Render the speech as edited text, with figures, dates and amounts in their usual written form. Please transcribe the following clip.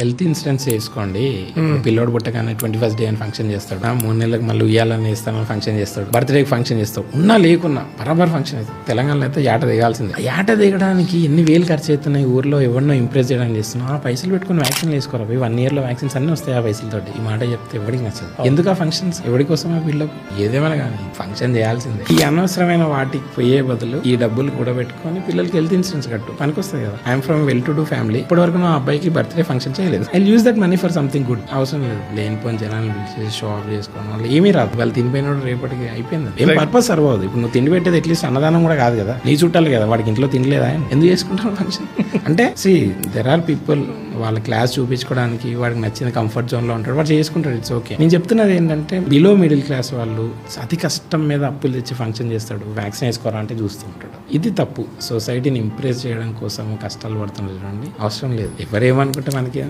Health insurance చేసుకోండి. పిల్లోడు పుట్టగానే 21st డే అని ఫంక్షన్ చేస్తాడు, 3 నెలలకు మళ్ళీ ఉయ్యాలని ఇస్తానని ఫంక్షన్ చేస్తాడు, బర్త్డేకి ఫంక్షన్ చేస్తాడు, ఉన్నా లేకున్నా బరాబర్ ఫంక్షన్ అవుతుంది. తెలంగాణలో అయితే ఏట దిగాల్సిందే. ఏట దిగడానికి ఎన్ని వేలు ఖర్చు అవుతున్నాయి, ఊర్లో ఎవరినో ఇంప్రెస్ చేయడానికి చేస్తున్నాం. ఆ పైసలు పెట్టుకుని వ్యాక్సిన్ వేసుకోరు. 1 year లో వ్యాక్సిన్స్ అన్ని వస్తాయి ఆ పైసలతోటి. ఈ మాట చెప్తే ఎవరికి నచ్చదు. ఎందుకు ఆ ఫంక్షన్స్, ఎవరి కోసం ఆ పిల్లలు? ఏదేమైనా కానీ ఫంక్షన్ చేయాల్సిందే. ఈ అనవసరమైన వాటికి పోయే బదులు ఈ డబ్బులు కూడా పెట్టుకొని పిల్లలకి హెల్త్ ఇన్సూరెన్స్ కట్టు, పనికొస్తుంది కదా. I'm from well to do family. ఇప్పటి వరకు నా అబ్బాయికి బర్త్డే ఫంక్షన్ చేయలేదు. I use that money for something good. అవసరం లేదు లేనిపోని జనాలను పిలిచేసి షో ఆఫ్ చేసుకోవడం వల్ల ఏమీ రాదు. వాళ్ళు తినిపోయిన రేపటికి అయిపోయింది. ఏం పర్పస్ సర్వ్ అవుతుంది. ఇప్పుడు నువ్వు తిండి పెట్టేది అట్లీస్ట్ అన్నదానం కూడా కాదు కదా, నీ చుట్టాలు కదా, వాడికి ఇంట్లో తినలేదా, ఎందుకు చేసుకుంటావు ఫంక్షన్? అంటే దెర్ ఆర్ పీపుల్ వాళ్ళ క్లాస్ చూపించుకోవడానికి వాడికి నచ్చిన కంఫర్ట్ జోన్ లో ఉంటాడు, వాడు చేసుకుంటాడు, ఇట్స్ ఓకే. నేను చెప్తున్నది ఏంటంటే బిలో మిడిల్ క్లాస్ వాళ్ళు అతి కష్టం మీద అప్పులు తెచ్చి ఫంక్షన్ చేస్తాడు, వ్యాక్సిన్ వేసుకోరా అంటే చూస్తూ ఉంటాడు. ఇది తప్పు. సొసైటీని ఇంప్రెస్ చేయడం కోసం కష్టాలు పడుతున్నారు చూడండి, అవసరం లేదు. ఎవరేమనుకుంటే మనకి